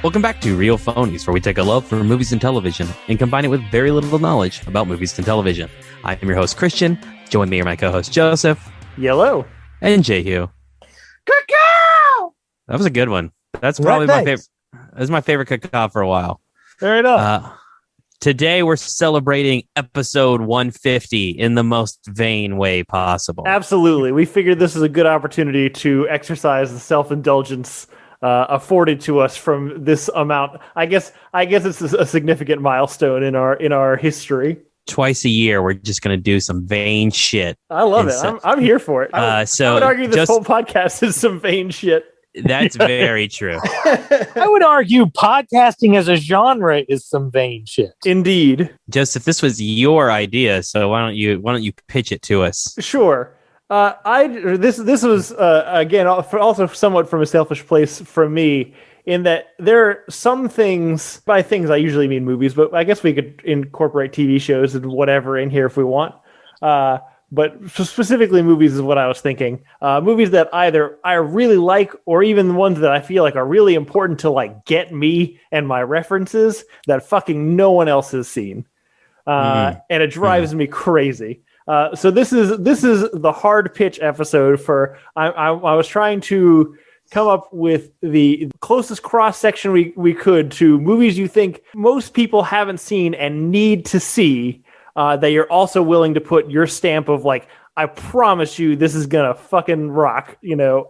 Welcome back to Real Phonies, where we take a love for movies and television and combine it with very little knowledge about movies and television. I am your host, Christian. Join me are my co-host, Joseph. Yellow. And Jehu. Cacao! That was a good one. That's probably my favorite. That's my favorite cacao for a while. Fair enough. Today, we're celebrating episode 150 in the most vain way possible. Absolutely. We figured this is a good opportunity to exercise the self-indulgence afforded to us from this amount. I guess it's a significant milestone in our history. Twice a year, we're just going to do some vain shit. I love it. I'm here for it. I would argue this whole podcast is some vain shit. That's very true. I would argue podcasting as a genre is some vain shit. Indeed. Joseph, this was your idea, so why don't you pitch it to us? Sure. This was again also somewhat from a selfish place from me, in that there are some things, by things I usually mean movies, but I guess we could incorporate TV shows and whatever in here if we want. But specifically movies is what I was thinking. Movies that either I really like, or even the ones that I feel like are really important to like get me and my references that fucking no one else has seen. And it drives me crazy. So this is the hard pitch episode for, I was trying to come up with the closest cross section we could to movies you think most people haven't seen and need to see, that you're also willing to put your stamp of like, I promise you this is gonna fucking rock,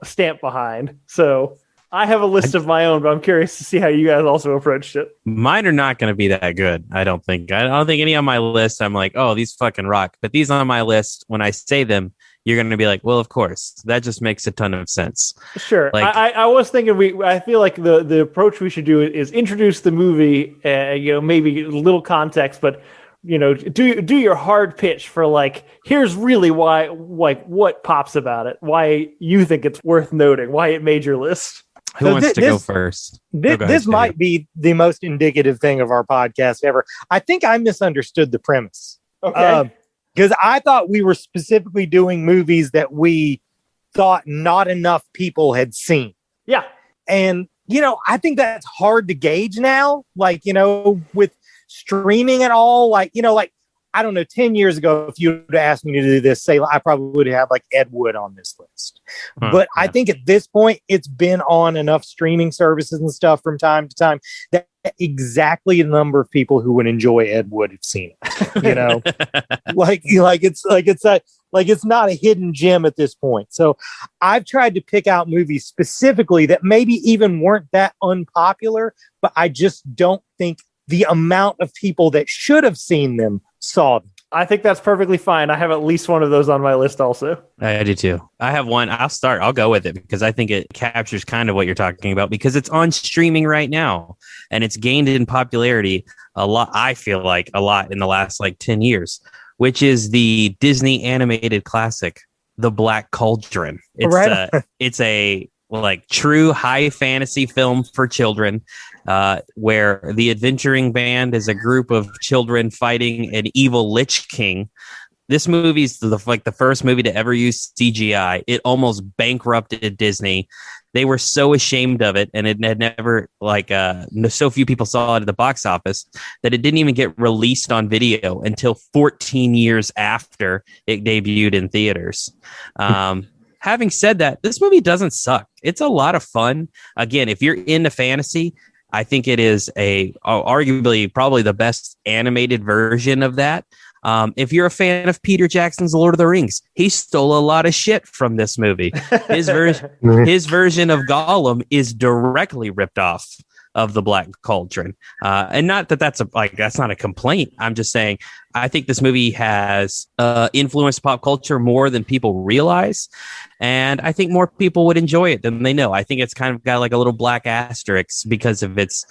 stamp behind. So I have a list of my own, but I'm curious to see how you guys also approached it. Mine are not going to be that good, I don't think. I don't think any on my list I'm like, oh, these fucking rock. But these on my list, when I say them, you're going to be like, well, of course. That just makes a ton of sense. Sure. Like, I was thinking I feel like the approach we should do is introduce the movie, maybe a little context, but do your hard pitch for like, here's really why, like what pops about it, why you think it's worth noting, why it made your list. Who wants to go first? This might be the most indicative thing of our podcast ever. I think I misunderstood the premise. Okay. Because I thought we were specifically doing movies that we thought not enough people had seen. Yeah. And, I think that's hard to gauge now. Like, with streaming and all, like, I don't know, 10 years ago, if you would asked me to do this, say, I probably would have like Ed Wood on this list. But yeah. I think at this point, it's been on enough streaming services and stuff from time to time that exactly the number of people who would enjoy Ed Wood have seen it. It's not a hidden gem at this point. So I've tried to pick out movies specifically that maybe even weren't that unpopular, but I just don't think the amount of people that should have seen them saw them. I think that's perfectly fine. I have at least one of those on my list also. I do too. I have one. I'll go with it because I think it captures kind of what you're talking about, because it's on streaming right now and it's gained in popularity a lot. I feel like a lot in the last like 10 years, which is the Disney animated classic, The Black Cauldron. It's a like true high fantasy film for children, where the adventuring band is a group of children fighting an evil Lich King. This movie is the first movie to ever use CGI. It almost bankrupted Disney. They were so ashamed of it, and it had never so few people saw it at the box office that it didn't even get released on video until 14 years after it debuted in theaters. Having said that, this movie doesn't suck. It's a lot of fun. Again, if you're into fantasy, I think it is arguably probably the best animated version of that. If you're a fan of Peter Jackson's Lord of the Rings, he stole a lot of shit from this movie. His version of Gollum is directly ripped off of The Black Cauldron. And not that that's not a complaint. I'm just saying, I think this movie has influenced pop culture more than people realize. And I think more people would enjoy it than they know. I think it's kind of got like a little black asterisk because of its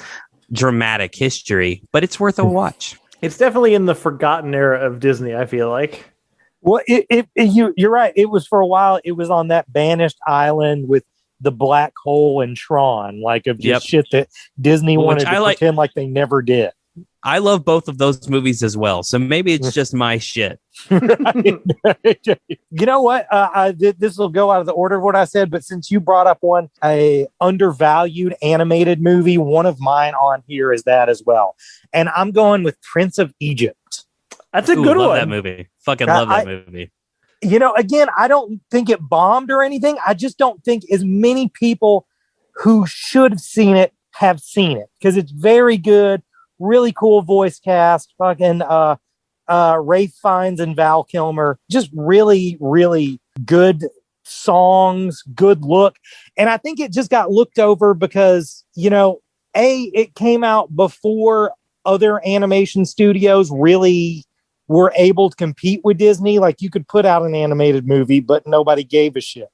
dramatic history, but it's worth a watch. It's definitely in the forgotten era of Disney, I feel like. Well, you're right. It was for a while. It was on that banished island with the black hole and Tron, like of just shit that Disney wanted to pretend like they never did. I love both of those movies as well. So maybe it's just my shit. You know what? This will go out of the order of what I said, but since you brought up a undervalued animated movie, one of mine on here is that as well. And I'm going with Prince of Egypt. That's a good love one. That movie. Fucking love that movie. You know, again, I don't think it bombed or anything. I just don't think as many people who should have seen it have seen it, because it's very good. Really cool voice cast. Fucking Rafe Fiennes and Val Kilmer. Just really, really good songs, good look. And I think it just got looked over because, you know, it came out before other animation studios really were able to compete with Disney. Like, you could put out an animated movie, but nobody gave a shit.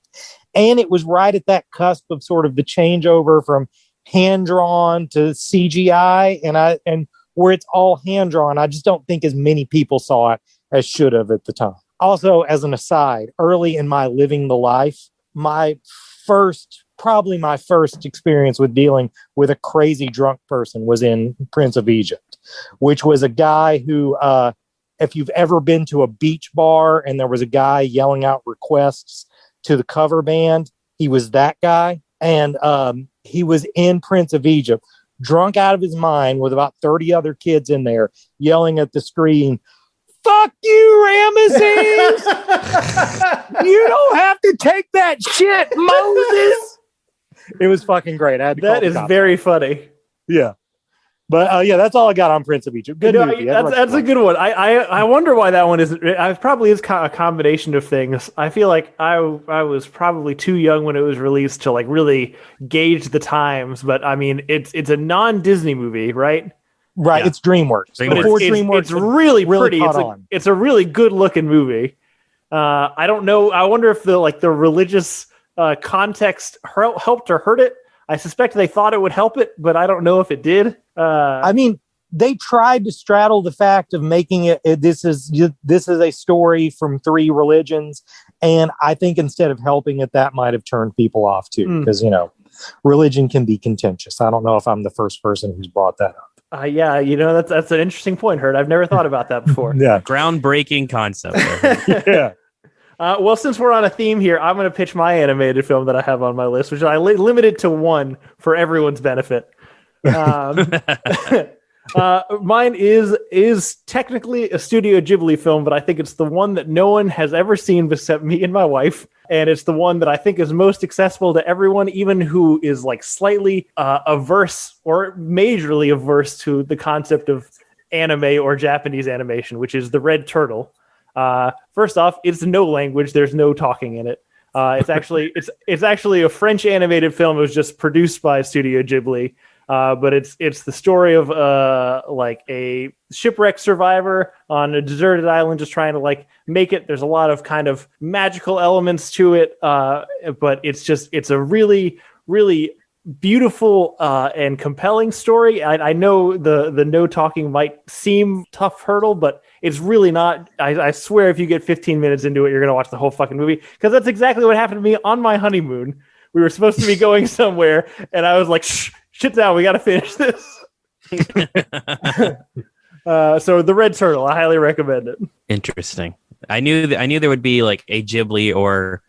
And it was right at that cusp of sort of the changeover from hand-drawn to CGI, and where it's all hand-drawn. I just don't think as many people saw it as should have at the time. Also, as an aside, early in my living the life, probably my first experience with dealing with a crazy drunk person was in Prince of Egypt, which was a guy who, if you've ever been to a beach bar and there was a guy yelling out requests to the cover band, he was that guy. And he was in Prince of Egypt, drunk out of his mind with about 30 other kids in there yelling at the screen, "Fuck you, Ramesses! You don't have to take that shit, Moses!" It was fucking great. That is very funny. Yeah. But yeah, that's all I got on Prince of Egypt. Good movie. That's a good one. I wonder why that one isn't. It probably is a combination of things. I feel like I was probably too young when it was released to like really gauge the times. But I mean, it's a non-Disney movie, right? Right. Yeah. It's DreamWorks. Before DreamWorks, it's really pretty. It's a really good looking movie. I don't know. I wonder if the religious context helped or hurt it. I suspect they thought it would help it, but I don't know if it did. I mean, they tried to straddle the fact of making it. This is a story from three religions, and I think instead of helping it, that might have turned people off too, because you know, religion can be contentious. I don't know if I'm the first person who's brought that up. Yeah, you know, that's an interesting point, Hurt. I've never thought about that before. Yeah, groundbreaking concept. Yeah. Well, since we're on a theme here, I'm going to pitch my animated film that I have on my list, which I limited to one for everyone's benefit. Mine is technically a Studio Ghibli film, but I think it's the one that no one has ever seen except me and my wife. And it's the one that I think is most accessible to everyone, even who is like slightly averse or majorly averse to the concept of anime or Japanese animation, which is The Red Turtle. First off, it's no language. There's no talking in it. It's actually a French animated film. It was just produced by Studio Ghibli. But it's the story of like a shipwreck survivor on a deserted island just trying to like make it. There's a lot of kind of magical elements to it, but it's a really, really beautiful and compelling story. I know the no talking might seem tough hurdle, but it's really not. I swear if you get 15 minutes into it, you're going to watch the whole fucking movie, because that's exactly what happened to me on my honeymoon. We were supposed to be going somewhere, and I was like, shh, shit down, we got to finish this. So The Red Turtle, I highly recommend it. Interesting. I knew there would be like a Ghibli or,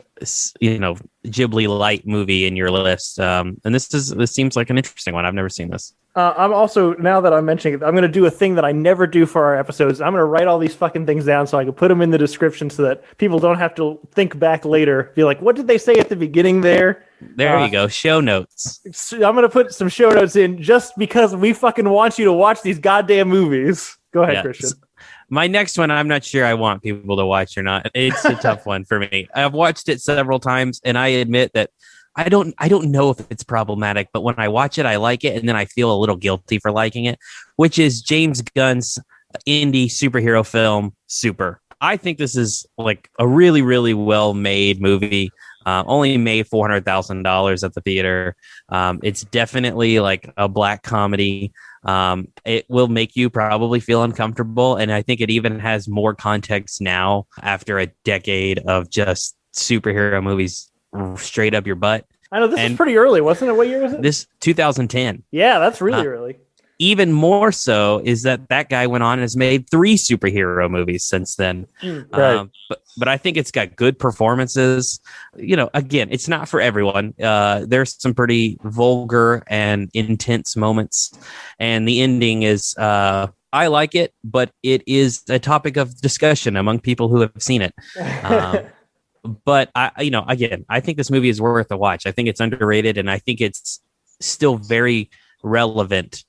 you know, Ghibli light movie in your list. And this seems like an interesting one. I've never seen this. I'm also, now that I'm mentioning it, I'm going to do a thing that I never do for our episodes. I'm going to write all these fucking things down so I can put them in the description so that people don't have to think back later. Be like, what did they say at the beginning there? There you go. Show notes. I'm going to put some show notes in just because we fucking want you to watch these goddamn movies. Go ahead, Christian. My next one, I'm not sure I want people to watch or not. It's a tough one for me. I've watched it several times, and I admit that I don't know if it's problematic, but when I watch it, I like it, and then I feel a little guilty for liking it, which is James Gunn's indie superhero film, Super. I think this is like a really, really well-made movie. Only made $400,000 at the theater. It's definitely like a black comedy. It will make you probably feel uncomfortable, and I think it even has more context now after a decade of just superhero movies straight up your butt. I know this is pretty early, wasn't it? What year was it? This 2010. Yeah, that's really early. even more so is that guy went on and has made 3 superhero movies since then. Right. But I think it's got good performances. Again, it's not for everyone. There's some pretty vulgar and intense moments, and the ending is I like it, but it is a topic of discussion among people who have seen it. But I think this movie is worth a watch. I think it's underrated, and I think it's still very relevant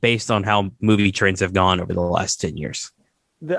based on how movie trends have gone over the last 10 years.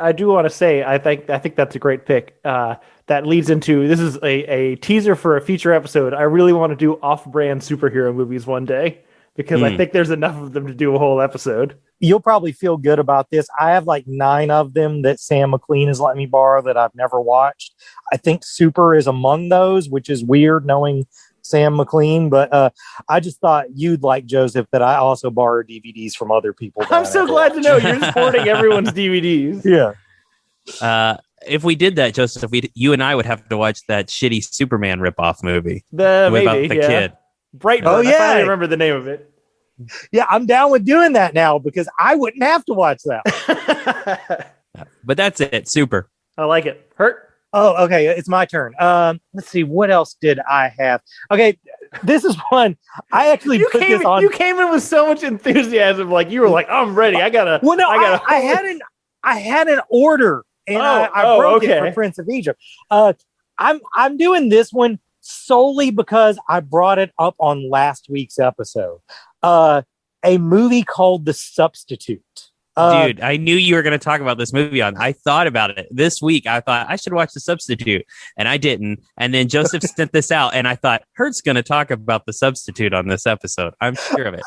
I do want to say, I think that's a great pick. That leads into, this is a teaser for a future episode. I really want to do off-brand superhero movies one day, because I think there's enough of them to do a whole episode. You'll probably feel good about this. I have like 9 of them that Sam McLean has let me borrow that I've never watched. I think Super is among those, which is weird knowing Sam McLean, but I just thought you'd like, Joseph, that I also borrow DVDs from other people. I'm so glad to know you're supporting everyone's DVDs. Yeah. If we did that, Joseph, you and I would have to watch that shitty Superman ripoff movie about the kid. Brightburn. Oh, yeah. I finally remember the name of it. Yeah, I'm down with doing that now because I wouldn't have to watch that. But that's it. Super. I like it. Hurt? Oh, okay. It's my turn. Let's see. What else did I have? Okay. This is one. I actually put this on. You came in with so much enthusiasm. Like you were like, I'm ready. I gotta. Well, no, I had an order and I broke it for Prince of Egypt. I'm doing this one solely because I brought it up on last week's episode. A movie called The Substitute. Dude, I knew you were going to talk about this movie I thought about it this week. I thought I should watch The Substitute, and I didn't. And then Joseph sent this out, and I thought Hert's going to talk about The Substitute on this episode. I'm sure of it.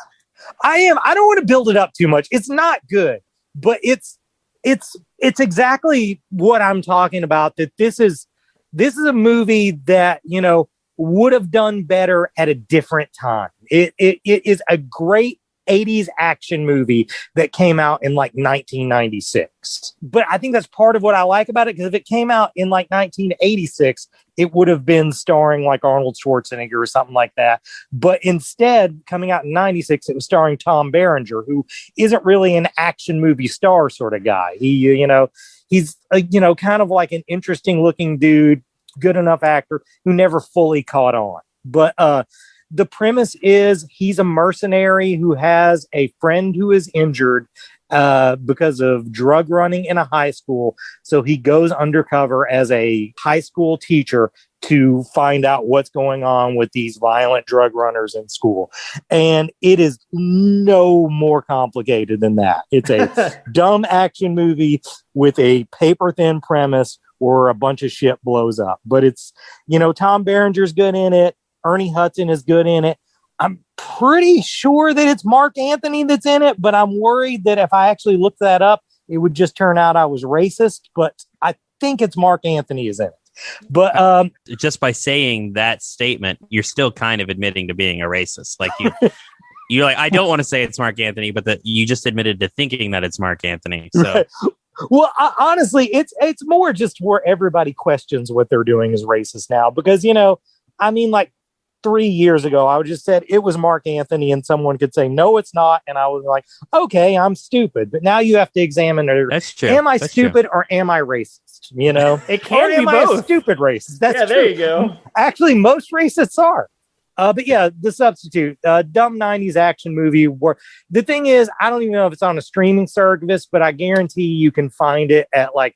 I don't want to build it up too much. It's not good, but it's exactly what I'm talking about. That this is a movie that, would have done better at a different time. It is a great 80s action movie that came out in like 1996. But I think that's part of what I like about it, because if it came out in like 1986, it would have been starring like Arnold Schwarzenegger or something like that. But instead, coming out in 96, it was starring Tom Berenger, who isn't really an action movie star sort of guy. He's kind of like an interesting looking dude, good enough actor who never fully caught on. But the premise is he's a mercenary who has a friend who is injured because of drug running in a high school. So he goes undercover as a high school teacher to find out what's going on with these violent drug runners in school. And it is no more complicated than that. It's a dumb action movie with a paper thin premise where a bunch of shit blows up. But it's, Tom Berenger's good in it. Ernie Hudson is good in it. I'm pretty sure that it's Mark Anthony that's in it, but I'm worried that if I actually looked that up, it would just turn out I was racist. But I think it's Mark Anthony is in it. But just by saying that statement, you're still kind of admitting to being a racist. Like you're like, I don't want to say it's Mark Anthony, but that you just admitted to thinking that it's Mark Anthony. So. Right. Well, honestly, it's more just where everybody questions what they're doing is racist now, because, like 3 years ago, I would just said it was Mark Anthony and someone could say, no, it's not. And I was like, okay, I'm stupid. But now you have to examine it. That's true. Am I stupid or am I racist? It can be am both. I a stupid racist? That's true. There you go. Actually, most racists are. But yeah, The Substitute, dumb 90s action movie where the thing is, I don't even know if it's on a streaming service, but I guarantee you can find it at like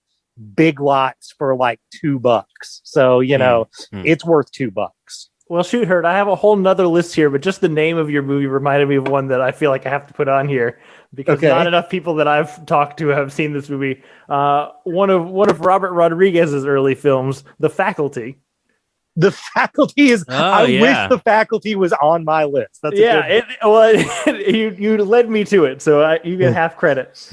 Big Lots for like $2. So, it's worth $2. Well, shoot, Hurt, I have a whole nother list here, but just the name of your movie reminded me of one that I feel like I have to put on here because not enough people that I've talked to have seen this movie. One of Robert Rodriguez's early films, The Faculty. The Faculty is. I wish The Faculty was on my list. That's you led me to it, so you get half credit.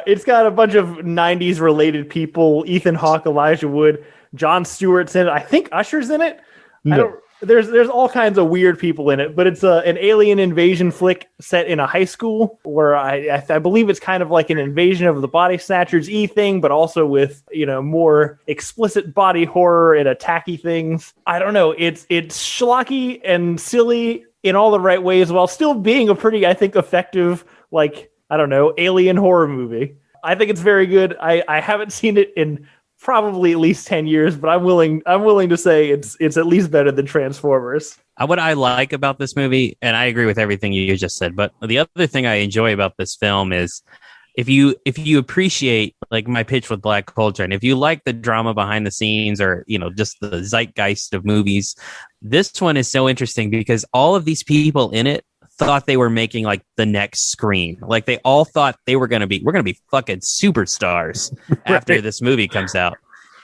It's got a bunch of '90s related people: Ethan Hawke, Elijah Wood, Jon Stewart's in it. I think Usher's in it. No. There's all kinds of weird people in it, but it's an alien invasion flick set in a high school where I believe it's kind of like an Invasion of the Body Snatchers thing, but also with more explicit body horror and attacky things. I don't know. It's schlocky and silly in all the right ways while still being a pretty, I think, effective like I don't know, alien horror movie. I think it's very good. I haven't seen it in probably at least 10 years, but I'm willing to say it's at least better than Transformers. What I like about this movie, and I agree with everything you just said, but the other thing I enjoy about this film is if you appreciate, like my pitch with Black Cauldron, if you like the drama behind the scenes or, just the zeitgeist of movies, this one is so interesting because all of these people in it thought they were making like the next Scream. Like they all thought we're going to be fucking superstars after this movie comes out.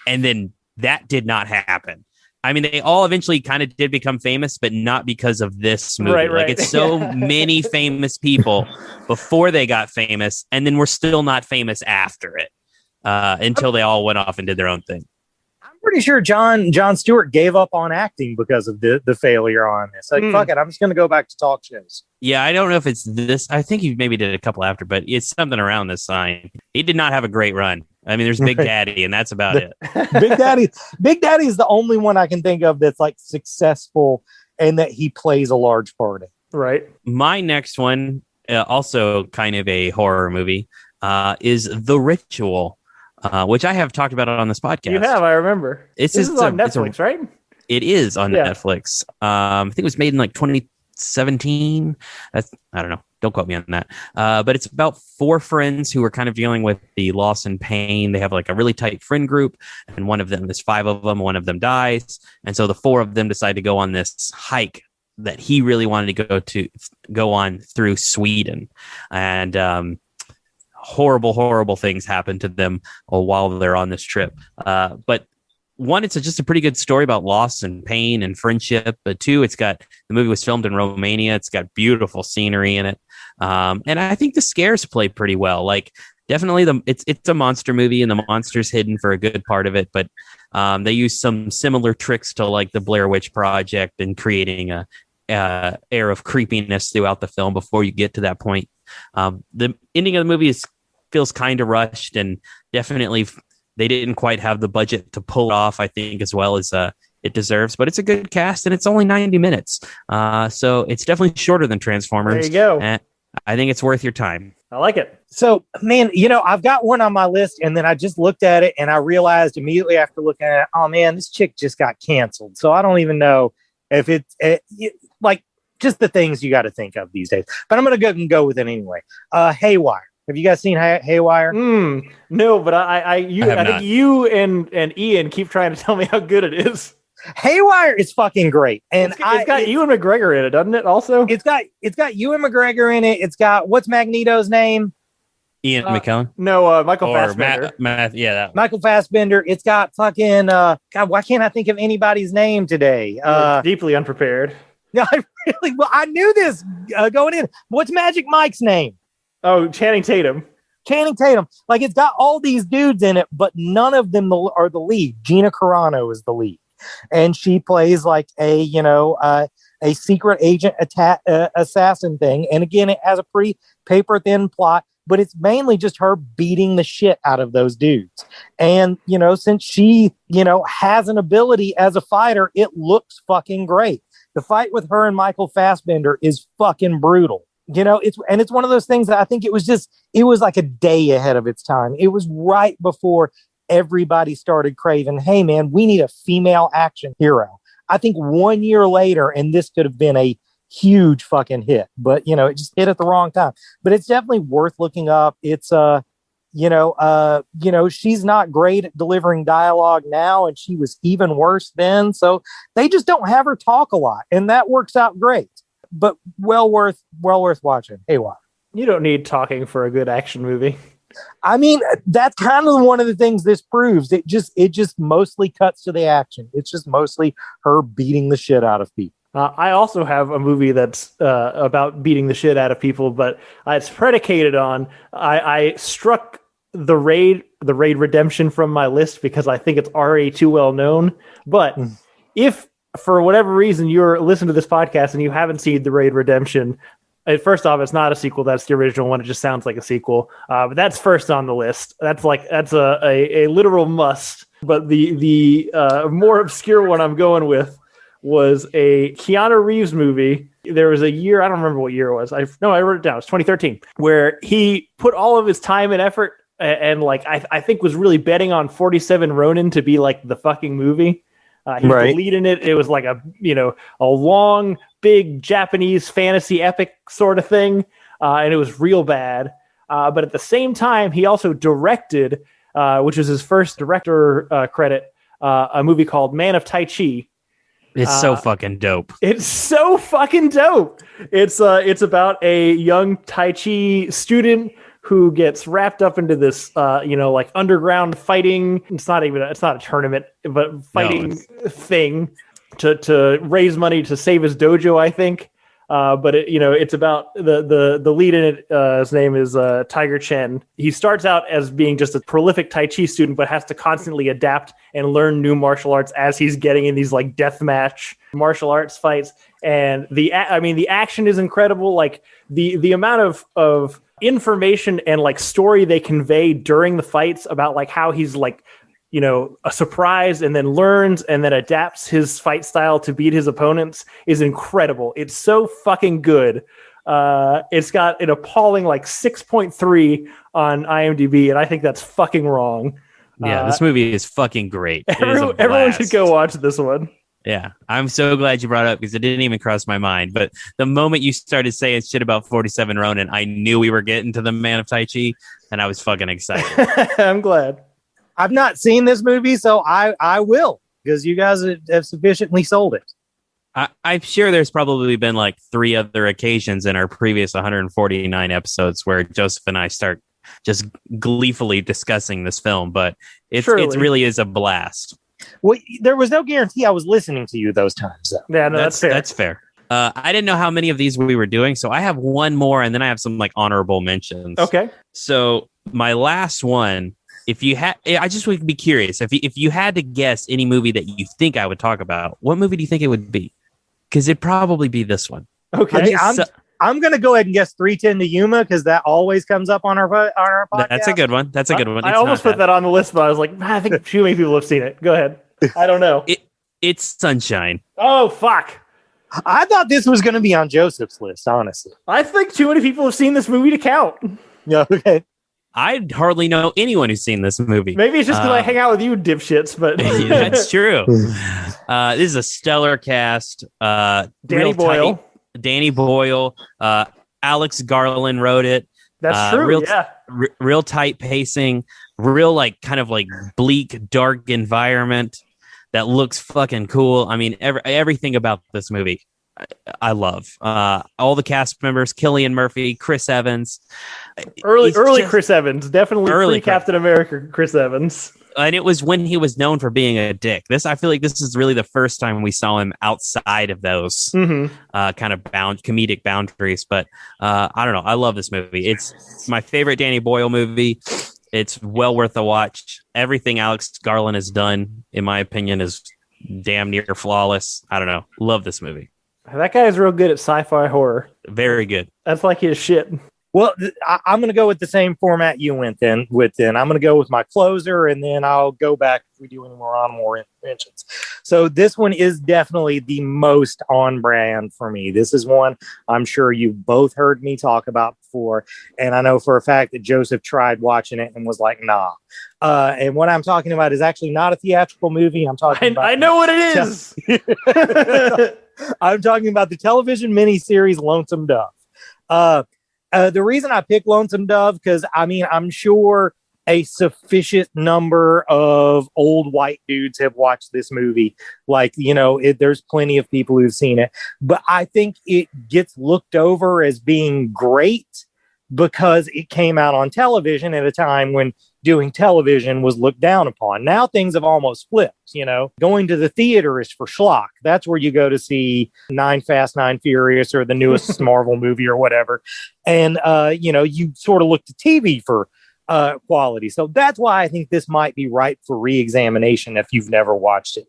And then that did not happen. I mean, they all eventually kind of did become famous, but not because of this movie. Right. Like it's so many famous people before they got famous, and then we're still not famous after it until they all went off and did their own thing. I'm pretty sure John Stewart gave up on acting because of the failure on this. Like, fuck it, I'm just going to go back to talk shows. Yeah, I don't know if it's this. I think he maybe did a couple after, but it's something around this sign. He did not have a great run. I mean, there's Big Daddy, and that's about it. Big Daddy is the only one I can think of that's like successful and that he plays a large part in. Right. My next one, also kind of a horror movie, is The Ritual, which I have talked about on this podcast. You have, I remember. This is on Netflix, right? It is on Netflix. I think it was made in like 2017. I don't know. Don't quote me on that. But it's about 4 friends who are kind of dealing with the loss and pain. They have like a really tight friend group, and one of them, there's 5 of them, one of them dies. And so the 4 of them decide to go on this hike that he really wanted to go on through Sweden. And horrible things happen to them while they're on this trip. But one, it's just a pretty good story about loss and pain and friendship. But 2, the movie was filmed in Romania. It's got beautiful scenery in it. And I think the scares play pretty well. Like definitely it's a monster movie and the monster's hidden for a good part of it. But they use some similar tricks to like the Blair Witch Project and creating a air of creepiness throughout the film before you get to that point. The ending of the movie feels kind of rushed, and definitely they didn't quite have the budget to pull it off, I think, as well as it deserves. But it's a good cast, and it's only 90 minutes. So it's definitely shorter than Transformers. There you go. And I think it's worth your time. I like it. So, man, I've got one on my list, and then I just looked at it, and I realized immediately after looking at it, oh, man, this chick just got canceled. So I don't even know if it's like just the things you got to think of these days. But I'm going to go with it anyway. Haywire. Have you guys seen Haywire? No, but I think you and Ian keep trying to tell me how good it is. Haywire is fucking great, and it's got Ewan McGregor in it, doesn't it? Also, it's got Ewan McGregor in it. It's got what's Magneto's name? Ian McKellen? No, Michael Fassbender. Michael Fassbender. It's got fucking God. Why can't I think of anybody's name today? Deeply unprepared. No, I knew this going in. What's Magic Mike's name? Oh, Channing Tatum. Like it's got all these dudes in it, but none of them are the lead. Gina Carano is the lead, and she plays like a secret agent assassin thing. And again, it has a pretty paper thin plot, but it's mainly just her beating the shit out of those dudes. And since she has an ability as a fighter, it looks fucking great. The fight with her and Michael Fassbender is fucking brutal. It's one of those things that I think it was like a day ahead of its time. It was right before everybody started craving, hey man, we need a female action hero. I think 1 year later, and this could have been a huge fucking hit, but it just hit at the wrong time. But it's definitely worth looking up. It's she's not great at delivering dialogue now, and she was even worse then. So they just don't have her talk a lot, and that works out great. But well worth watching. Haywire. You don't need talking for a good action movie. I mean, that's kind of one of the things this proves. It just mostly cuts to the action. It's just mostly her beating the shit out of people. I also have a movie that's about beating the shit out of people, but it's predicated on I struck the Raid Redemption from my list because I think it's already too well known. But if for whatever reason you're listening to this podcast and you haven't seen The Raid Redemption, first off, it's not a sequel. That's the original one. It just sounds like a sequel. But that's first on the list. That's a literal must. But the more obscure one I'm going with was a Keanu Reeves movie. There was a year, I don't remember what year it was. I wrote it down. It was 2013, where he put all of his time and effort and like I think was really betting on 47 Ronin to be like the fucking movie. He was the lead in it. It was like a long, big Japanese fantasy epic sort of thing, and it was real bad. But at the same time, he also directed, which was his first director credit, a movie called Man of Tai Chi. It's so fucking dope. It's so fucking dope. It's about a young Tai Chi student who gets wrapped up into this, like underground fighting. It's not a tournament, but fighting thing to raise money to save his dojo, I think. But it's about the lead in it. His name is Tiger Chen. He starts out as being just a prolific Tai Chi student, but has to constantly adapt and learn new martial arts as he's getting in these like deathmatch martial arts fights. And the action is incredible. Like the amount of information and like story they convey during the fights about like how he's like a surprise and then learns and then adapts his fight style to beat his opponents is incredible. It's so fucking good. It's got an appalling like 6.3 on IMDb, and I think that's fucking wrong. Yeah, this movie is fucking great. Everyone should go watch this one. Yeah, I'm so glad you brought it up because it didn't even cross my mind. But the moment you started saying shit about 47 Ronin, I knew we were getting to the Man of Tai Chi, and I was fucking excited. I'm glad. I've not seen this movie, so I will, because you guys have sufficiently sold it. I'm sure there's probably been like 3 other occasions in our previous 149 episodes where Joseph and I start just gleefully discussing this film, but it really is a blast. Well, there was no guarantee I was listening to you those times, though. Yeah, no, that's fair. That's fair. I didn't know how many of these we were doing, so I have one more, and then I have some like honorable mentions. Okay. So my last one, I just would be curious if you had to guess any movie that you think I would talk about, what movie do you think it would be? Because it'd probably be this one. Okay. I'm going to go ahead and guess 310 to Yuma because that always comes up on our podcast. That's a good one. I almost put that on the list, but I was like, I think too many people have seen it. Go ahead. I don't know. It's Sunshine. Oh, fuck. I thought this was going to be on Joseph's list, honestly. I think too many people have seen this movie to count. Yeah, okay. I hardly know anyone who's seen this movie. Maybe it's just because I hang out with you dipshits, but that's true. This is a stellar cast. Danny Boyle. Danny Boyle. Alex Garland wrote it. That's true. Real tight pacing. Real like kind of like bleak, dark environment that looks fucking cool. I mean, everything about this movie I love. All the cast members: Cillian Murphy, Chris Evans. Early Chris Evans, definitely early Captain America Chris Evans. And it was when he was known for being a dick. I feel like this is really the first time we saw him outside of those kind of comedic boundaries. But I don't know. I love this movie. It's my favorite Danny Boyle movie. It's well worth a watch. Everything Alex Garland has done, in my opinion, is damn near flawless. I don't know. Love this movie. That guy is real good at sci-fi horror. Very good. That's like his shit. Well, I'm going to go with the same format you went then. I'm going to go with my closer, and then I'll go back if we do any more honorable mentions. So this one is definitely the most on brand for me. This is one I'm sure you've both heard me talk about before, and I know for a fact that Joseph tried watching it and was like, nah. And what I'm talking about is actually not a theatrical movie. I'm talking about... I know what it is! I'm talking about the television miniseries Lonesome Dove. The reason I picked Lonesome Dove, because I'm sure a sufficient number of old white dudes have watched this movie. Like, there's plenty of people who've seen it, but I think it gets looked over as being great because it came out on television at a time when doing television was looked down upon. Now things have almost flipped, Going to the theater is for schlock. That's where you go to see 9 Fast, 9 Furious or the newest Marvel movie or whatever. And, you sort of look to TV for quality. So that's why I think this might be ripe for re-examination if you've never watched it.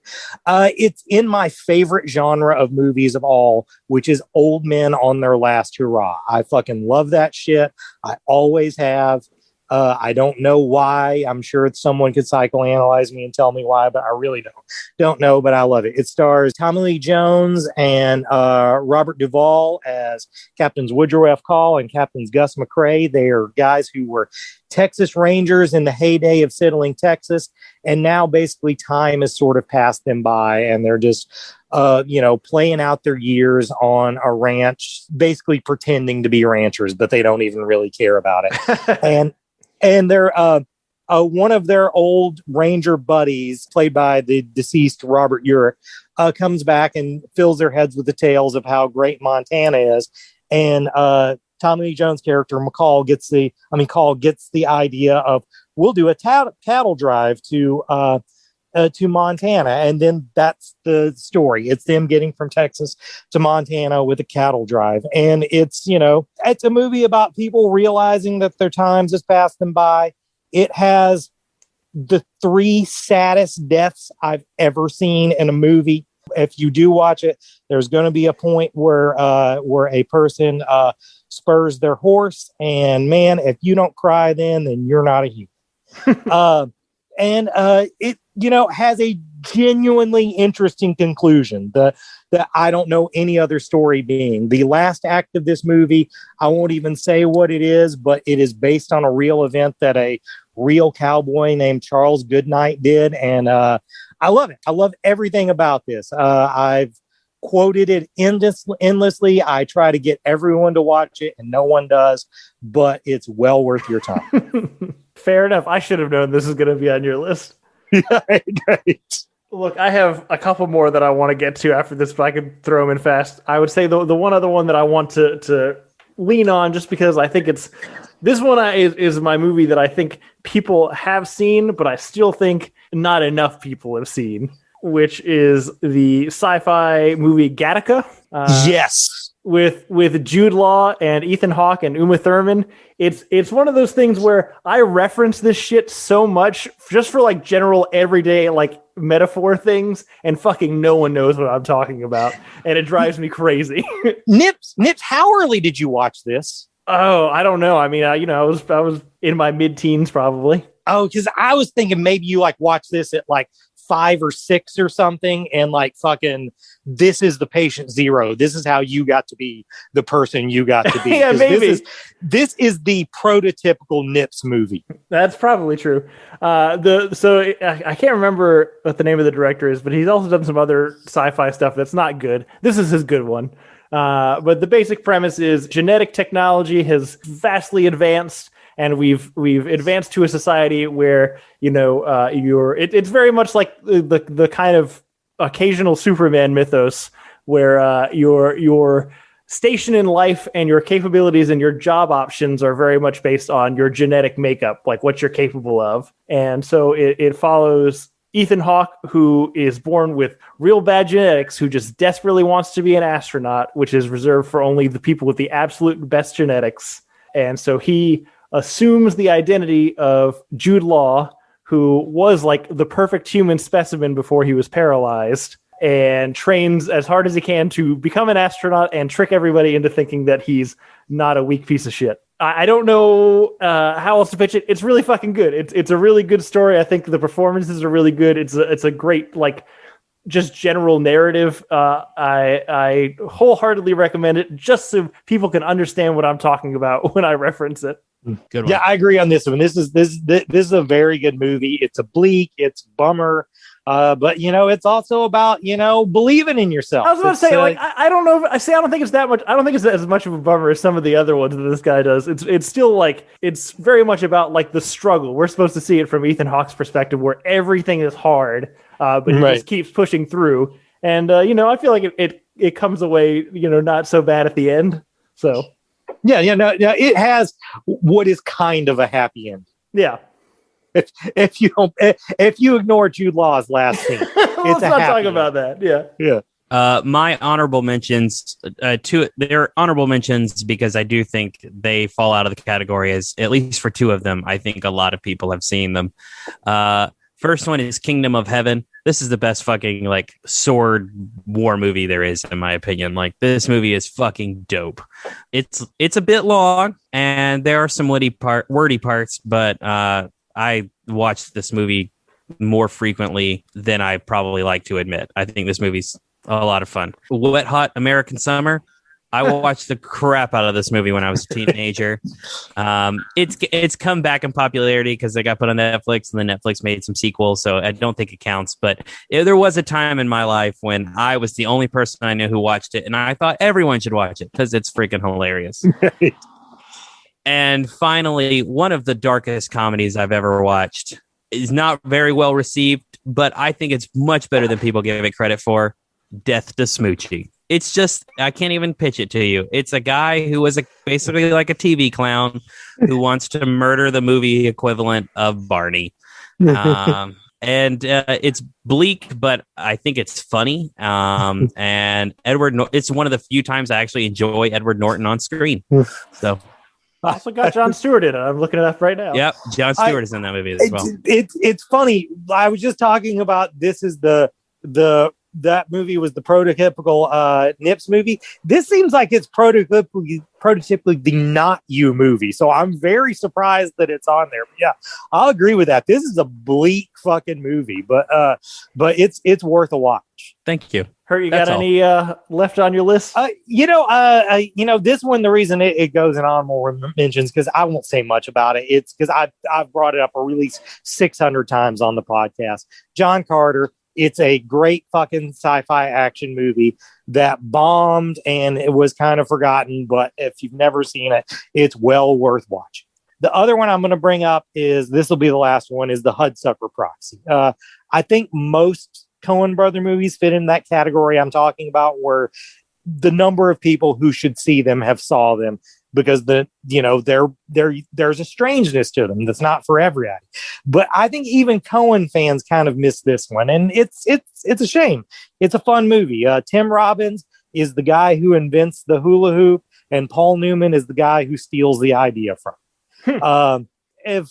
It's in my favorite genre of movies of all, which is old men on their last hurrah. I fucking love that shit. I always have. I don't know why. I'm sure someone could psychoanalyze me and tell me why, but I really don't know. But I love it. It stars Tommy Lee Jones and Robert Duvall as Captains Woodrow F. Call and Captains Gus McCrae. They are guys who were Texas Rangers in the heyday of settling Texas, and now basically time has sort of passed them by, and they're just playing out their years on a ranch, basically pretending to be ranchers, but they don't even really care about it. And they're one of their old ranger buddies, played by the deceased Robert Urich, comes back and fills their heads with the tales of how great Montana is. And Tommy Lee Jones' character Call gets the idea of, we'll do a cattle drive to Montana, and then that's the story. It's them getting from Texas to Montana with a cattle drive, and it's a movie about people realizing that their times has passed them by. It has the 3 saddest deaths I've ever seen in a movie. If you do watch it, there's going to be a point where a person spurs their horse, and man, if you don't cry then you're not a human. And it has a genuinely interesting conclusion that I don't know any other story being. The last act of this movie, I won't even say what it is, but it is based on a real event that a real cowboy named Charles Goodnight did. And I love it. I love everything about this. I've quoted it endlessly. I try to get everyone to watch it, and no one does, but it's well worth your time. Fair enough. I should have known this is going to be on your list. Great. Look, I have a couple more that I want to get to after this, but I could throw them in fast. I would say the one other one that I want to lean on, just because I think this one is my movie that I think people have seen, but I still think not enough people have seen, which is the sci-fi movie Gattaca. Yes. With Jude Law and Ethan Hawke and Uma Thurman. It's one of those things where I reference this shit so much just for like general everyday like metaphor things, and fucking no one knows what I'm talking about, and it drives me crazy. Nips, how early did you watch this? Oh, I don't know. I mean, I was in my mid-teens probably. Oh, because I was thinking maybe you like watch this at like 5 or 6 or something, and like fucking this is the patient zero. This is how you got to be the person you got to be. Yeah, maybe. This is the prototypical Nips movie. That's probably true. I can't remember what the name of the director is, but he's also done some other sci-fi stuff that's not good. This is his good one. But the basic premise is genetic technology has vastly advanced, and we've advanced to a society where it's very much like the kind of occasional Superman mythos where your station in life and your capabilities and your job options are very much based on your genetic makeup, like what you're capable of. And so it follows Ethan Hawke, who is born with real bad genetics, who just desperately wants to be an astronaut, which is reserved for only the people with the absolute best genetics. And so he assumes the identity of Jude Law, who was like the perfect human specimen before he was paralyzed, and trains as hard as he can to become an astronaut and trick everybody into thinking that he's not a weak piece of shit. I don't know how else to pitch it. It's really fucking good. It's a really good story. I think the performances are really good. It's a great, like, just general narrative. I wholeheartedly recommend it, just so people can understand what I'm talking about when I reference it. Good one. Yeah, I agree on this one. This is a very good movie. It's oblique, it's bummer, but it's also about believing in yourself. I was about to say, I don't know. I don't think it's that much. I don't think it's as much of a bummer as some of the other ones that this guy does. It's still like, it's very much about like the struggle. We're supposed to see it from Ethan Hawke's perspective, where everything is hard, but he just keeps pushing through. And I feel like it comes away not so bad at the end. So. Yeah, it has what is kind of a happy end. Yeah. If you ignore Jude Law's last scene, let's not talk about that. Yeah. My honorable mentions, they're honorable mentions because I do think they fall out of the category as, at least for 2 of them, I think a lot of people have seen them. First one is Kingdom of Heaven. This is the best fucking like sword war movie there is, in my opinion. Like this movie is fucking dope. It's a bit long and there are some wordy parts, but I watched this movie more frequently than I probably like to admit. I think this movie's a lot of fun. Wet Hot American Summer. I watched the crap out of this movie when I was a teenager. It's come back in popularity because they got put on Netflix, and then Netflix made some sequels, so I don't think it counts. But there was a time in my life when I was the only person I knew who watched it, and I thought everyone should watch it because it's freaking hilarious. Right. And finally, one of the darkest comedies I've ever watched is not very well received, but I think it's much better than people give it credit for. Death to Smoochy. It's just, I can't even pitch it to you. It's a guy who was basically like a TV clown who wants to murder the movie equivalent of Barney. And it's bleak, but I think it's funny. And it's one of the few times I actually enjoy Edward Norton on screen. So also got Jon Stewart in it. I'm looking it up right now. Yep, Jon Stewart is in that movie as well. It's funny. I was just talking about this is that movie was the prototypical Nips movie. This seems like it's prototypically the not you movie. So I'm very surprised that it's on there. But yeah, I'll agree with that. This is a bleak fucking movie, but it's worth a watch. Thank you. Hurt, you got any left on your list? This one, the reason it goes in honorable mentions, because I won't say much about it. It's because I've brought it up at least 600 times on the podcast. John Carter. It's a great fucking sci-fi action movie that bombed and it was kind of forgotten. But if you've never seen it, it's well worth watching. The other one I'm going to bring up this will be the last one, is the Hudsucker Proxy. I think most Coen brother movies fit in that category I'm talking about, where the number of people who should see them have saw them, because there's a strangeness to them that's not for everybody. But I think even Coen fans kind of miss this one, and it's a shame. It's a fun movie. Tim Robbins is the guy who invents the hula hoop, and Paul Newman is the guy who steals the idea from. If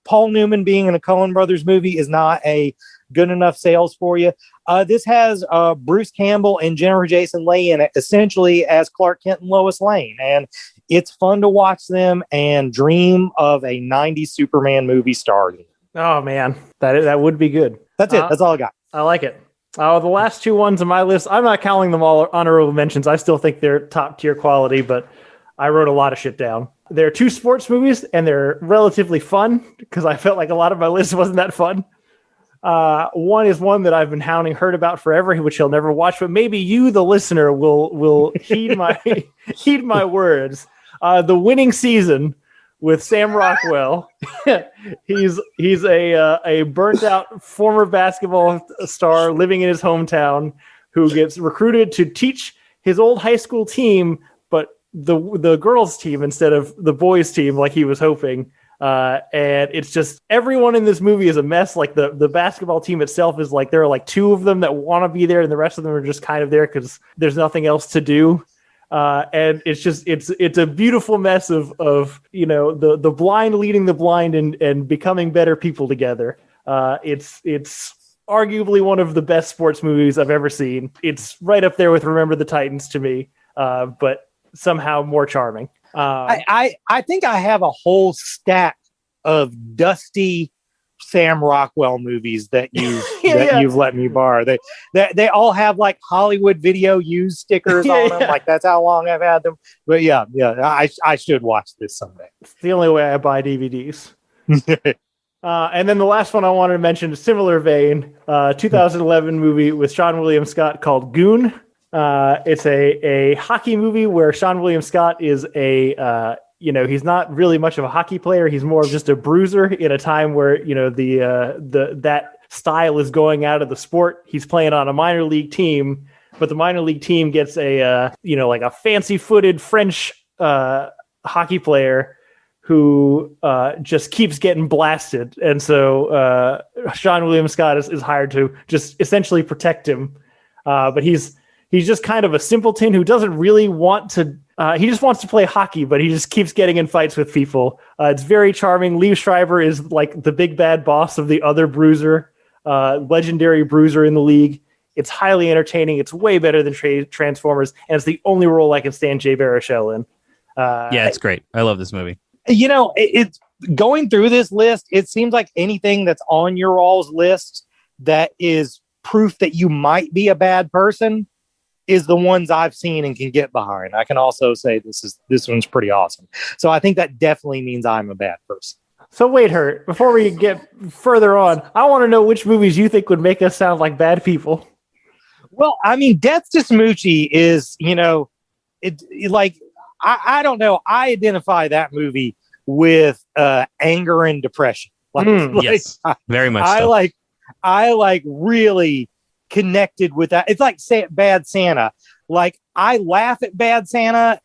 Paul Newman being in a Coen Brothers movie is not a good enough sales for you, this has Bruce Campbell and Jennifer Jason Leigh in it, essentially as Clark Kent and Lois Lane, and it's fun to watch them and dream of a 90s Superman movie starring. Oh man, that would be good. That's it. That's all I got. I like it. The last two ones on my list, I'm not counting them all honorable mentions. I still think they're top tier quality, but I wrote a lot of shit down. They're two sports movies, and they're relatively fun because I felt like a lot of my list wasn't that fun. One is one that I've been hounding Hurt about forever, which he'll never watch, but maybe you, the listener, will heed my words. The Winning Season with Sam Rockwell. he's a burnt out former basketball star living in his hometown who gets recruited to teach his old high school team, but the girls team instead of the boys team, like he was hoping. And it's just, everyone in this movie is a mess. Like the basketball team itself is like, there are like two of them that want to be there, and the rest of them are just kind of there because there's nothing else to do. And it's just, it's a beautiful mess of the blind leading the blind and becoming better people together. It's arguably one of the best sports movies I've ever seen. It's right up there with Remember the Titans to me, but somehow more charming. I think I have a whole stack of dusty Sam Rockwell movies that you've let me borrow. They all have like Hollywood Video used stickers on them. Like that's how long I've had them. But yeah, I should watch this someday. It's the only way I buy DVDs. And then the last one I wanted to mention, similar vein, 2011 movie with Sean William Scott called Goon. It's a hockey movie where Sean William Scott is he's not really much of a hockey player. He's more of just a bruiser in a time where, that style is going out of the sport. He's playing on a minor league team, but the minor league team gets a fancy footed French, hockey player who, just keeps getting blasted. And so, Sean William Scott is hired to just essentially protect him. But he's just kind of a simpleton who doesn't really want to He just wants to play hockey, but he just keeps getting in fights with people. It's very charming. Liev Schreiber is like the big bad boss of the other bruiser, legendary bruiser in the league. It's highly entertaining. It's way better than Transformers, and it's the only role I can stand Jay Baruchel in. Yeah, it's great. I love this movie. It's going through this list. It seems like anything that's on your all's list that is proof that you might be a bad person is the ones I've seen and can get behind. I can also say this one's pretty awesome. So I think that definitely means I'm a bad person. So wait, Hurt, before we get further on, I want to know which movies you think would make us sound like bad people. Well, I mean, Death to Smoochy is, I don't know. I identify that movie with anger and depression. Yes, very much so. I really connected with that. It's like Bad Santa. Like, I laugh at Bad Santa,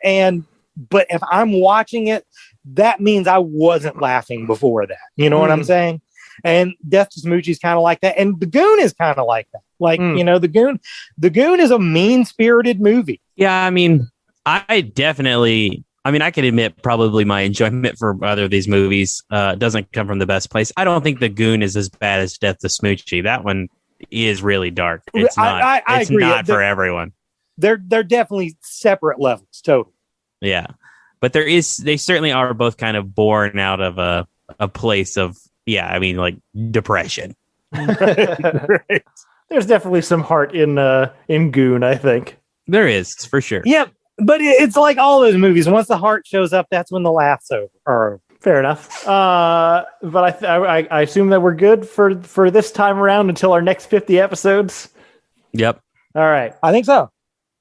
but if I'm watching it, that means I wasn't laughing before that. You know what I'm saying? And Death to Smoochy is kind of like that. And The Goon is kind of like that. Like, The Goon is a mean-spirited movie. Yeah, I mean, I can admit probably my enjoyment for other of these movies doesn't come from the best place. I don't think The Goon is as bad as Death to Smoochy. That one is really dark. It's not. I agree. Not for everyone. They're definitely separate levels. Totally. Yeah, but they certainly are both kind of born out of a place of like depression. Right. There's definitely some heart in Goon, I think. There is, for sure. Yeah, but it's like all those movies. Once the heart shows up, that's when the laugh's over. Fair enough. But I assume that we're good for this time around until our next 50 episodes. Yep. All right. I think so.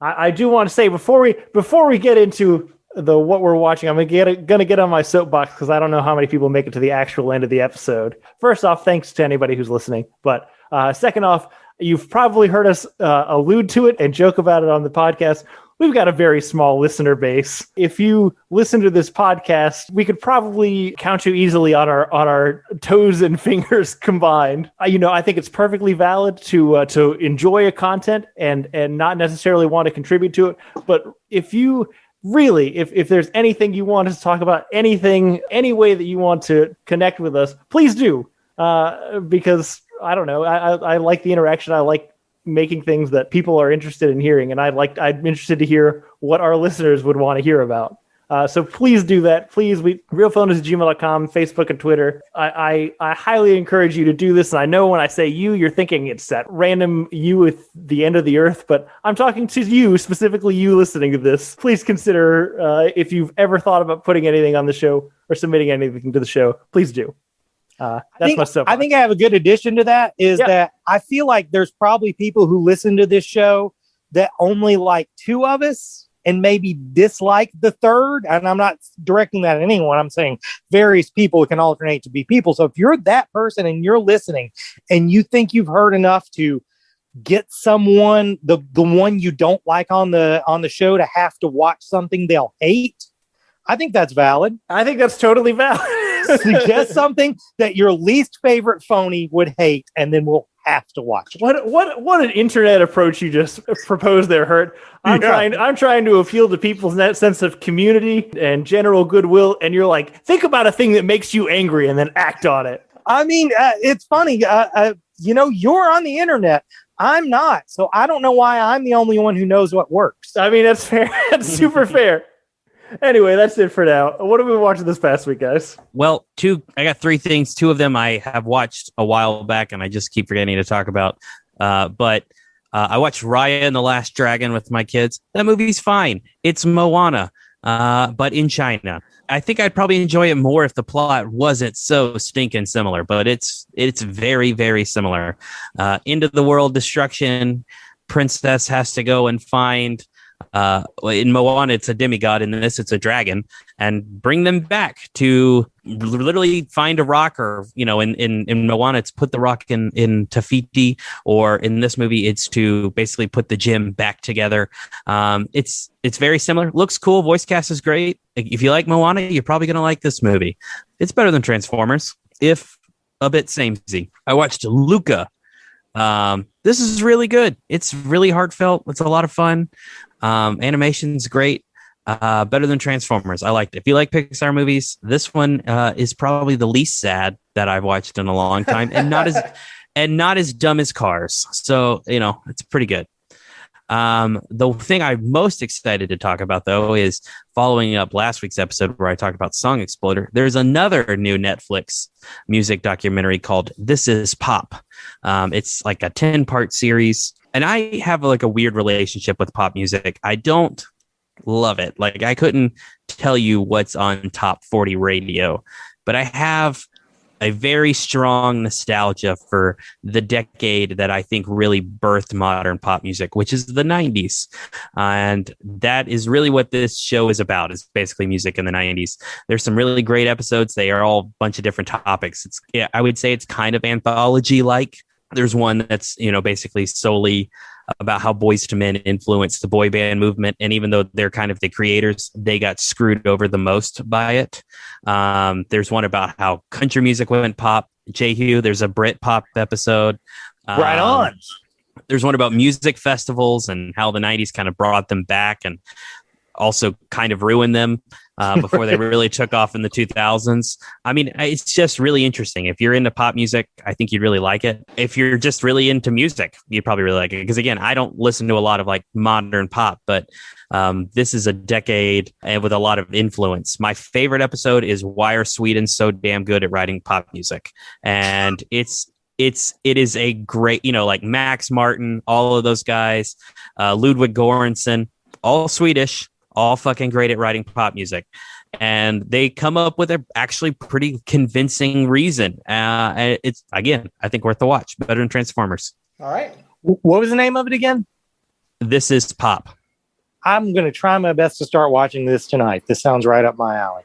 I do want to say before we get into what we're watching, I'm gonna get on my soapbox because I don't know how many people make it to the actual end of the episode. First off, thanks to anybody who's listening. But second off, you've probably heard us allude to it and joke about it on the podcast. We've got a very small listener base. If you listen to this podcast, we could probably count you easily on our toes and fingers combined. I think it's perfectly valid to enjoy a content and not necessarily want to contribute to it. But if there's anything you want us to talk about, any way that you want to connect with us, please do. Because I don't know, I like the interaction. I like making things that people are interested in hearing, and I'm interested to hear what our listeners would want to hear about. So please do that. Please, realphonies@gmail.com, Facebook and Twitter. I highly encourage you to do this. And I know when I say you're thinking it's that random you at the end of the earth, but I'm talking to you, specifically you listening to this. Please consider if you've ever thought about putting anything on the show or submitting anything to the show, please do. That's my stuff. I think I have a good addition to that that I feel like there's probably people who listen to this show that only like two of us and maybe dislike the third. And I'm not directing that at anyone. I'm saying various people can alternate to be people. So if you're that person and you're listening and you think you've heard enough to get someone, the one you don't like on the show, to have to watch something they'll hate, I think that's valid. I think that's totally valid. Suggest something that your least favorite phony would hate, and then we'll have to watch it. What an internet approach you just proposed there, Hurt. I'm trying to appeal to people's sense of community and general goodwill, and you're like, think about a thing that makes you angry and then act on it. I mean, it's funny. You're on the internet. I'm not, so I don't know why I'm the only one who knows what works. I mean, that's fair. That's super fair. Anyway, that's it for now. What have we been watching this past week, guys? Well, I got three things. Two of them I have watched a while back, and I just keep forgetting to talk about. But I watched Raya and the Last Dragon with my kids. That movie's fine. It's Moana, but in China. I think I'd probably enjoy it more if the plot wasn't so stinking similar, but it's very, very similar. End of the world destruction. Princess has to go and find... in Moana, it's a demigod. In this, it's a dragon, and bring them back to literally find a rock, or in Moana, it's put the rock in Tafiti, or in this movie, it's to basically put the gem back together. It's very similar. Looks cool. Voice cast is great. If you like Moana, you're probably gonna like this movie. It's better than Transformers, if a bit samey. I watched Luca. This is really good. It's really heartfelt. It's a lot of fun. Animation's great. Better than Transformers. I liked it. If you like Pixar movies, this one is probably the least sad that I've watched in a long time, and not as dumb as Cars. So it's pretty good. The thing I'm most excited to talk about, though, is following up last week's episode where I talked about Song Exploder. There's another new Netflix music documentary called This Is Pop. It's like a 10-part series, and I have like a weird relationship with pop music. I don't love it. Like, I couldn't tell you what's on top 40 radio, but I have a very strong nostalgia for the decade that I think really birthed modern pop music, which is the 90s. And that is really what this show is about, is basically music in the 90s. There's some really great episodes. They are all a bunch of different topics. I would say it's kind of anthology-like. There's one that's, basically solely about how Boyz II Men influenced the boy band movement. And even though they're kind of the creators, they got screwed over the most by it. There's one about how country music went pop. Jehu, there's a Brit pop episode. Right on. There's one about music festivals and how the 90s kind of brought them back and also kind of ruined them before they really took off in the 2000s. I mean, it's just really interesting. If you're into pop music, I think you'd really like it. If you're just really into music, you'd probably really like it. Because again, I don't listen to a lot of like modern pop, but this is a decade and with a lot of influence. My favorite episode is Why Are Sweden So Damn Good at Writing Pop Music? And it is a great, like Max Martin, all of those guys, Ludwig Göransson, all Swedish, all fucking great at writing pop music. And they come up with a actually pretty convincing reason. It's, again, I think worth the watch. Better than Transformers. All right. What was the name of it again? This Is Pop. I'm going to try my best to start watching this tonight. This sounds right up my alley.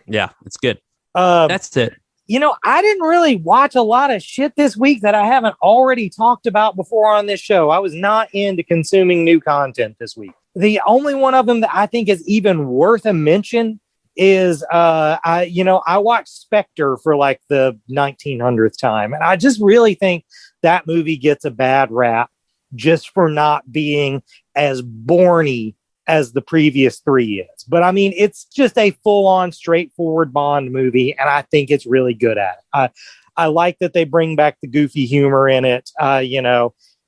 Yeah, it's good. That's it. I didn't really watch a lot of shit this week that I haven't already talked about before on this show. I was not into consuming new content this week. The only one of them that I think is even worth a mention is, I watched Spectre for like the 1900th time. And I just really think that movie gets a bad rap just for not being as Bourne-y as the previous three is. But I mean, it's just a full-on straightforward Bond movie, and I think it's really good at it. I like that they bring back the goofy humor in it.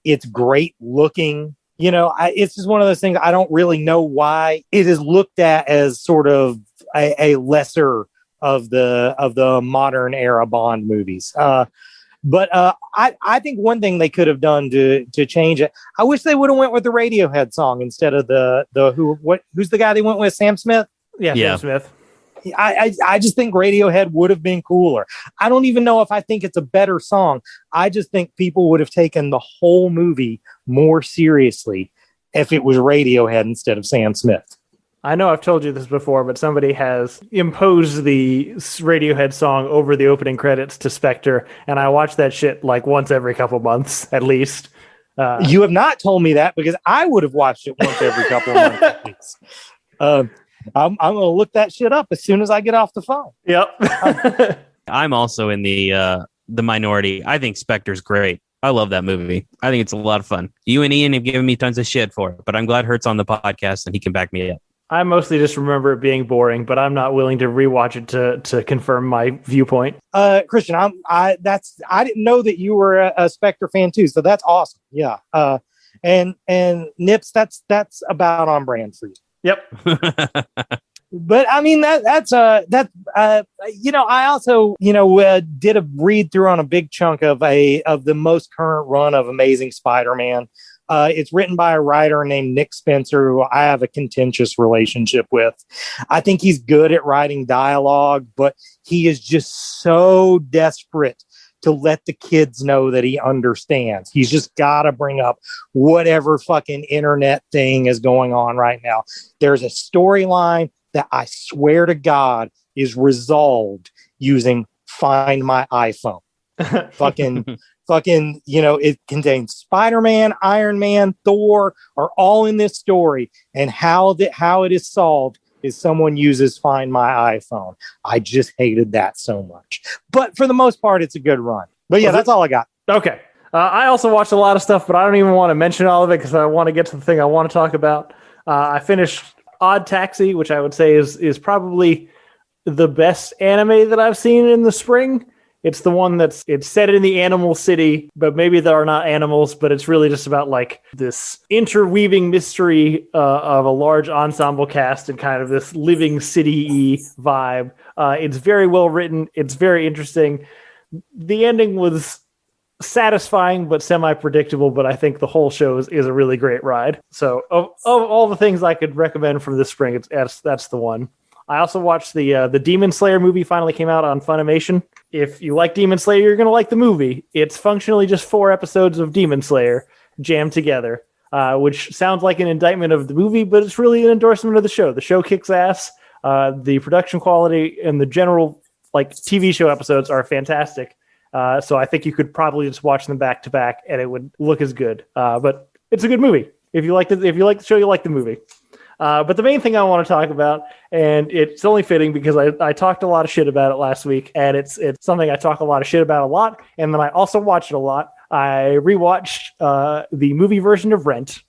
It's great looking. It's just one of those things. I don't really know why it is looked at as sort of a lesser of the modern era Bond movies. But I think one thing they could have done to change it, I wish they would have went with the Radiohead song instead of who's the guy they went with? Sam Smith? Yeah. Sam Smith. I just think Radiohead would have been cooler. I don't even know if I think it's a better song. I just think people would have taken the whole movie more seriously if it was Radiohead instead of Sam Smith. I know I've told you this before, but somebody has imposed the Radiohead song over the opening credits to Spectre, and I watch that shit like once every couple months, at least. You have not told me that, because I would have watched it once every couple of months, at least. I'm going to look that shit up as soon as I get off the phone. Yep. I'm also in the minority. I think Spectre's great. I love that movie. I think it's a lot of fun. You and Ian have given me tons of shit for it, but I'm glad Hurt's on the podcast and he can back me up. I mostly just remember it being boring, but I'm not willing to rewatch it to confirm my viewpoint. Christian, I didn't know that you were a Spectre fan too, so that's awesome. Yeah. And Nips, that's about on brand for you. Yep. But I mean I also did a read through on a big chunk of the most current run of Amazing Spider-Man. It's written by a writer named Nick Spencer, who I have a contentious relationship with. I think he's good at writing dialogue, but he is just so desperate to let the kids know that he understands. He's just got to bring up whatever fucking internet thing is going on right now. There's a storyline that I swear to God is resolved using Find My iPhone. Fucking, it contains Spider-Man, Iron Man, Thor are all in this story. And how it is solved is someone uses Find My iPhone. I just hated that so much. But for the most part, it's a good run. But yeah, that's all I got. Okay. I also watched a lot of stuff, but I don't even want to mention all of it because I want to get to the thing I want to talk about. I finished Odd Taxi, which I would say is probably the best anime that I've seen in the spring. It's the one it's set in the animal city, but maybe there are not animals, but it's really just about like this interweaving mystery of a large ensemble cast and kind of this living city-y vibe. It's very well written. It's very interesting. The ending was satisfying but semi-predictable, but I think the whole show is a really great ride. So of all the things I could recommend from this spring, that's the one. I also watched the Demon Slayer movie finally came out on Funimation. If you like Demon Slayer, you're going to like the movie. It's functionally just 4 episodes of Demon Slayer jammed together, which sounds like an indictment of the movie, but it's really an endorsement of the show. The show kicks ass. The production quality and the general like TV show episodes are fantastic. So I think you could probably just watch them back to back and it would look as good. But it's a good movie. If you like the show, you like the movie. But the main thing I want to talk about, and it's only fitting because I talked a lot of shit about it last week, and it's something I talk a lot of shit about a lot, and then I also watch it a lot. I rewatched the movie version of Rent.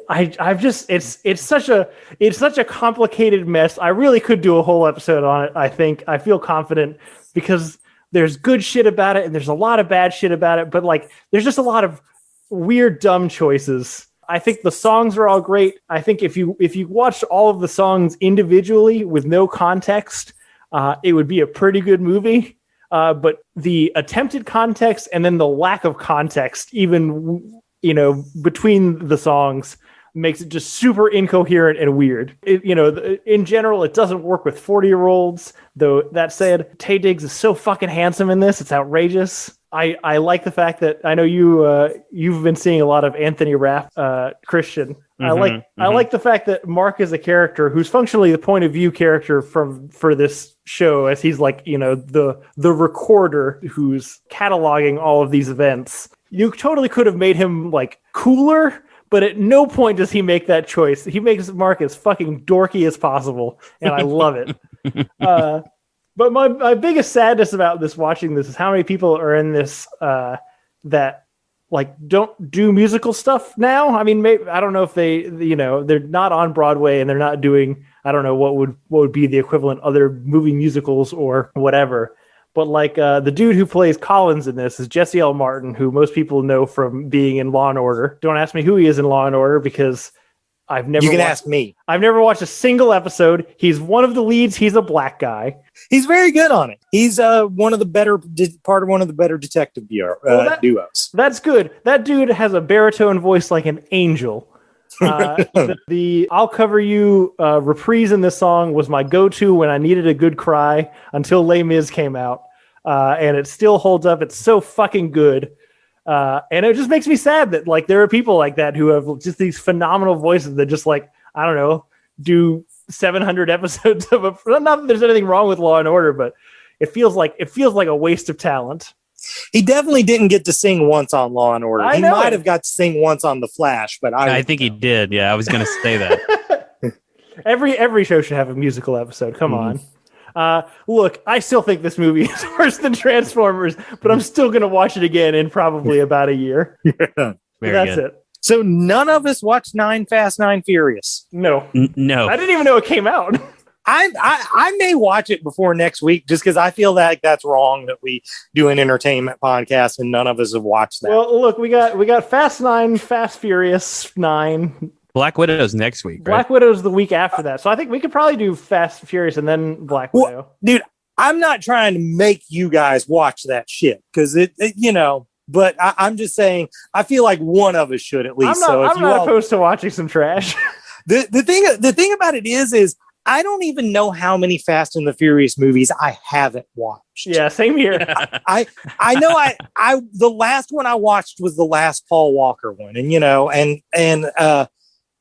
I've just it's such a complicated mess. I really could do a whole episode on it. I feel confident because there's good shit about it and there's a lot of bad shit about it, but like there's just a lot of weird dumb choices. I think the songs are all great. I think if you watched all of the songs individually with no context, it would be a pretty good movie. But the attempted context and then the lack of context, even between the songs, makes it just super incoherent and weird. In general, it doesn't work with 40-year-olds. Though that said, Taye Diggs is so fucking handsome in this; it's outrageous. I like the fact that I know you've been seeing a lot of Anthony Rapp, Christian. I like the fact that Mark is a character who's functionally the point of view character for this show, as he's like the recorder who's cataloging all of these events. You totally could have made him like cooler, but at no point does he make that choice. He makes Mark as fucking dorky as possible, and I love it. But my biggest sadness about watching this is how many people are in this that like don't do musical stuff now. I mean, maybe, I don't know if they're not on Broadway and they're not doing, I don't know what would be the equivalent other movie musicals or whatever. But like the dude who plays Collins in this is Jesse L. Martin, who most people know from being in Law and Order. Don't ask me who he is in Law and Order because you can ask me. I've never watched a single episode. He's one of the leads. He's a black guy. He's very good on it. He's part of one of the better detective duos. That's good. That dude has a baritone voice like an angel. The "I'll Cover You" reprise in this song was my go-to when I needed a good cry until Les Mis came out, and it still holds up. It's so fucking good. And it just makes me sad that like there are people like that who have just these phenomenal voices that just like, I don't know, do 700 episodes of not that there's anything wrong with Law and Order, but it feels like a waste of talent. He definitely didn't get to sing once on Law and Order. He might have got to sing once on The Flash, but I think he did. Yeah, I was going to say that. Every show should have a musical episode. Come on. Look, I still think this movie is worse than Transformers, but I'm still going to watch it again in probably about a year. Yeah. That's it. So none of us watched 9 Fast, 9 Furious. No. No. I didn't even know it came out. I may watch it before next week just because I feel like that's wrong that we do an entertainment podcast and none of us have watched that. Well, look, we got Fast 9, Fast Furious 9. Black Widow's next week, right? Black Widow's the week after that. So I think we could probably do Fast and Furious and then Black Widow. Well, dude, I'm not trying to make you guys watch that shit because but I'm just saying I feel like one of us should at least. I'm not opposed to watching some trash. The thing about it is I don't even know how many Fast and the Furious movies I haven't watched. Yeah, same here. I know I the last one I watched was the last Paul Walker one,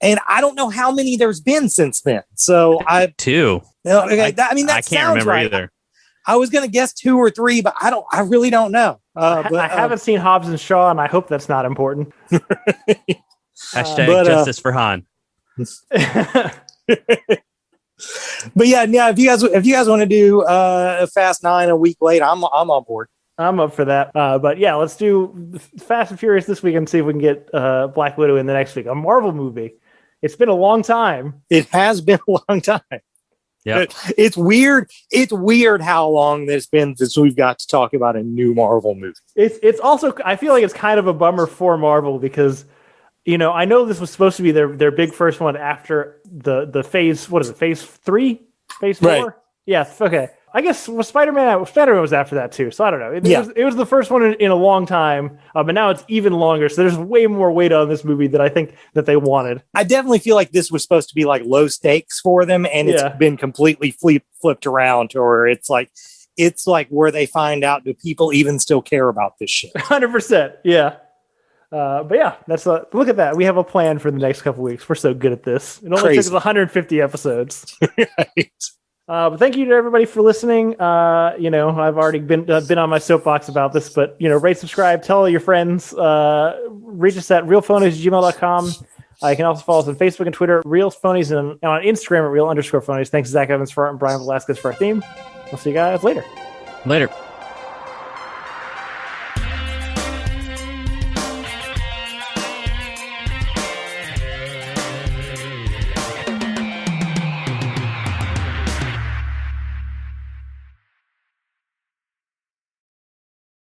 and I don't know how many there's been since then. So two. Okay, that I can't remember right. either. I was going to guess 2 or 3, but I really don't know. I haven't seen Hobbs and Shaw, and I hope that's not important. Hashtag justice for Han. But yeah, if you guys want to do Fast 9 a week late, I'm on board. I'm up for that. But yeah, let's do Fast and Furious this week and see if we can get Black Widow in the next week. A Marvel movie. It's been a long time. It has been a long time. Yeah, It's weird. It's weird how long it's been since we've got to talk about a new Marvel movie. It's also, I feel like it's kind of a bummer for Marvel because, you know, I know this was supposed to be their big first one after the phase. What is it? Phase 3? Phase 4? Right. Yeah. Okay. I guess Spider-Man was after that too. So I don't know. It was the first one in a long time, but now it's even longer. So there's way more weight on this movie than I think that they wanted. I definitely feel like this was supposed to be like low stakes for them, and it's been completely flipped around to where it's like where they find out, do people even still care about this shit? 100%. Yeah. But yeah, that's look at that. We have a plan for the next couple weeks. We're so good at this. It only took us 150 episodes. Right. But thank you to everybody for listening. You know, I've already been on my soapbox about this, but you know, rate, subscribe, tell all your friends. Reach us at realphonies@gmail.com. You can also follow us on Facebook and Twitter, Real Phonies, and on Instagram at Real_Phonies. Thanks to Zach Evans for art and Brian Velasquez for our theme. We'll see you guys later. Later.